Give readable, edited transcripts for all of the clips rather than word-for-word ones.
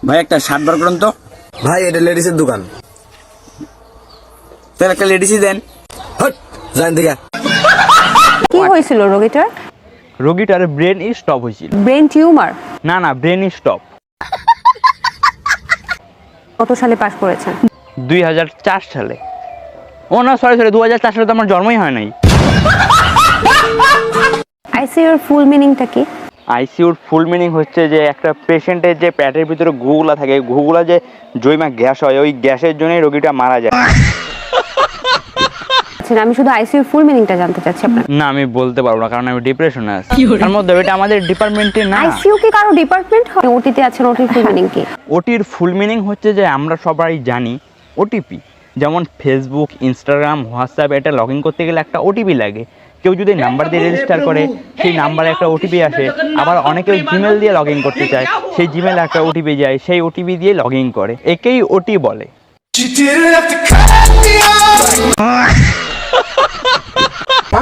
ভাই একটা শার্ট বার করুন তো। ভাই এটা লেডিসের দোকান। তাহলে একটা লেডিসই দেন। হট জান দিগা। কি হয়েছিল রোগীটার? রোগীটার ব্রেন স্টপ হয়েছিল। Brain tumour? না না, ব্রেন স্টপ। কত সালে পাস করেছেন? 2004 সালে। ও না, সরি 2004 সালে তো আমার জন্মই হয় নাই। আইসিইউর ফুল মিনিংটা কি? আইসিইউর ফুল মিনিং হচ্ছে যে একটা পেশেন্টের যে পেটের ভিতরে ঘুগুলা থাকে, ঘুগুলা যে জৈমা গ্যাস হয়, ওই গ্যাসের জন্যই রোগীটা মারা যায়। আচ্ছা, আমি শুধু আইসিইউর ফুল মিনিংটা জানতে চাচ্ছি আপনার। না, আমি বলতে পারবো না, কারণ আমি ডিপ্রেশনে আছি। তার মধ্যে এটা আমাদের ডিপার্টমেন্টে না। আইসিইউ কি কারো ডিপার্টমেন্ট হয়? ওটিতে আছেন, ওটির ফুল মিনিং কি? ওটির ফুল মিনিং হচ্ছে যে আমরা সবাই জানি ওটিপি, যেমন ফেসবুক, ইনস্টাগ্রাম, হোয়াটসঅ্যাপ, এটা লগ ইন করতে গেলে একটা ওটিপি লাগে। কেউ যদি নাম্বার দিয়ে রেজিস্টার করে, সেই নাম্বারে একটা ওটিপি আসে। আবার অনেকে জিমেল দিয়ে লগ ইন করতে চায়, সেই জিমেলে একটা ওটিপি যায়, সেই ওটিপি দিয়ে লগ ইন করে। একেই ওটি বলে।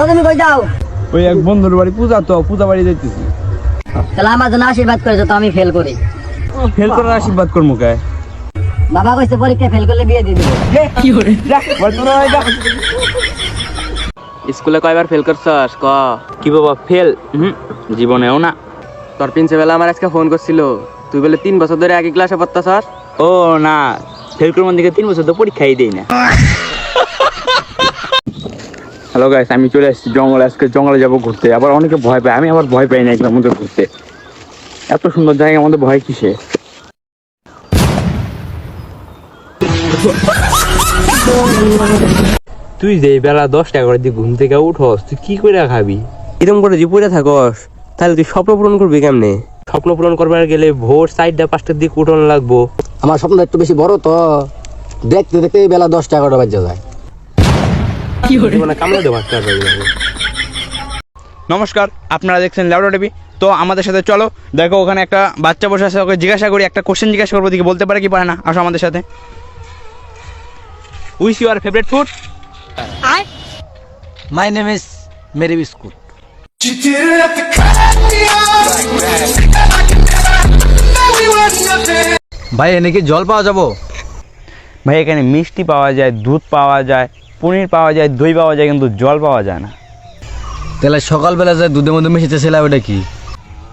তুমি কই যাও? ওই এক বন্ধুর বাড়ি পূজা, তো পূজা বাড়ি যাইতেছি। তাহলে আমার জন্য আশীর্বাদ করেছো তো আমি ফেল করি। ফেল করার আশীর্বাদ করবো কে? বাবা কইছে পরীক্ষা ফেল করলে বিয়ে দিয়ে দিবে। কি করে? স্কুলে কয়বার ফেল করছস ক? কি বাবা ফেল? জীবনেও না। তোর প্রিন্সিপাল আমার আজকে ফোন করছিল, তুই বলে 3 বছর ধরে একই ক্লাসে পড়তাছস। ও না, ফেল করবার দিকে 3 বছর তো পরীক্ষাই দেই না। হ্যালো গাইস, আমি চলে আসছি জঙ্গলে। আজকে জঙ্গলে যাবো ঘুরতে। আবার অনেকে ভয় পায়, আমি আবার ভয় পাই না এগুলোর মধ্যে ঘুরতে। এত সুন্দর জায়গার মধ্যে ভয় কিসে? তুই যে বেলা 10টা করে দিয়ে ঘুম থেকে উঠস, তুই কি করে খাবি? এরকম করে যে পড়ে থাকস, তাহলে তুই স্বপ্ন পূরণ করবি কেমনে? স্বপ্ন পূরণ করবার গেলে ভোর 4টা 5টার দিকে উঠন লাগবো। আমার স্বপ্নটা একটু বেশি বড় তো, দেখতে দেখতে বেলা 10টা 11টা বাজে যায়। কামড়ে দেবো একটা। নমস্কার, আপনারা দেখছেন ল্যাবরেটরি টিভি। তো আমাদের সাথে চলো, দেখো ওখানে একটা বাচ্চা বসে আছে, ওকে জিজ্ঞাসা করি, একটা কোশ্চেন জিজ্ঞাসা করবো, দিকে বলতে পারে কি পারে না। আসো আমাদের সাথে। Which your favourite food? My name is Mary biscuit. ভাই এনে কি জল পাওয়া যাবো? ভাই এখানে মিষ্টি পাওয়া যায়, দুধ পাওয়া যায়, পনির পাওয়া যায়, দই পাওয়া যায়, কিন্তু জল পাওয়া যায় না। তাহলে সকালবেলা যে দুধের মধ্যে মিশিতে ছিল ওটা কি?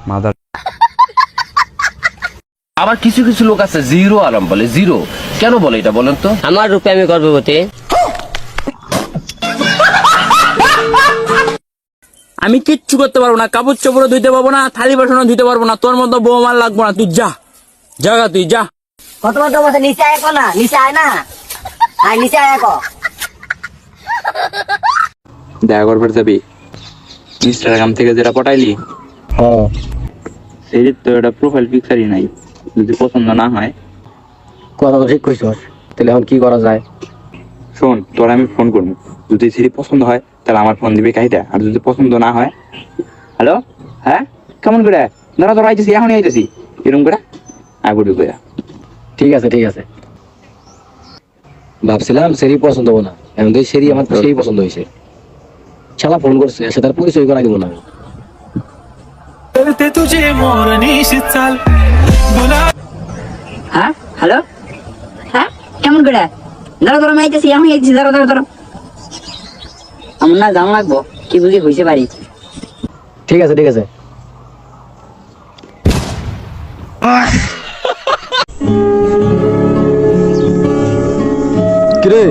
মাদার। আবার কিছু কিছু লোক আছে জিরো আরাম বলে। জিরো কেন বলে এটা বলেন তো? আমার রূপে আমি গর্ভবতী। আমি কিচ্ছু করতে পারবো না, কাপড় চোপড় ধুইতে পারবো না, থালি বাসনও ধুইতে পারবো না। তোর মতো বউ আমার লাগবো না, তুই যা জায়গা, তুই যা। কত কত বছর নিচে আয় না, নিচে আয় না, আয় নিচে আয় কো। দেখা করবার যাবি ইনস্টাগ্রাম থেকে যেটা পটাইলি, হ্যাঁ সেই তো এটা প্রোফাইল পিকচারই নাই। যদি পছন্দ না হয়, কথা তো ঠিক কইছস। তাহলে এখন কি করা যায়? শোন, তোর আমি ফোন করবো। যদি সিরি পছন্দ হয় তাহলে আমার ফোন দিবি কাহিটা, আর যদি পছন্দ না হয়, হ্যালো, হ্যাঁ কেমন করে, ধরা ধরা আইতেছি, এখনই আইতেছি, এরকম করে আগুড়ি করে। ঠিক আছে ঠিক আছে। ভাবছিলাম সেরি পছন্দ হবো না, এখন তো সেরি আমার সেই পছন্দ হয়েছে। শালা ফোন করছে, সে তার পরিচয় করা দিব না। হ্যাঁ হ্যালো, হ্যাঁ কেমন করে, ধরো ধরো আমি আইতেছি, আমি আইতেছি, ধরো ধরো ধরো। আমার না জানা লাগবো কি বুঝি হয়েছে বাড়ি। ঠিক আছে ঠিক আছে। কিরে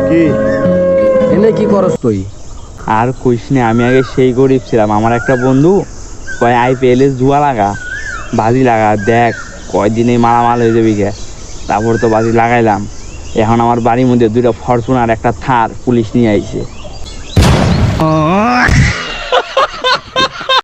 কি এনে কি করস তুই? আর কইস না, আমি আগে সেই গরিব ছিলাম। আমার একটা বন্ধু কয় IPL জুয়া লাগা, বাজি লাগা, দেখ কয়দিনে মালামাল হয়ে যাবি গে। তারপর তো বাজি লাগাইলাম। এখন আমার বাড়ির মধ্যে 2টা ফরচুনার, একটা থার পুলিশ নিয়ে আইছে।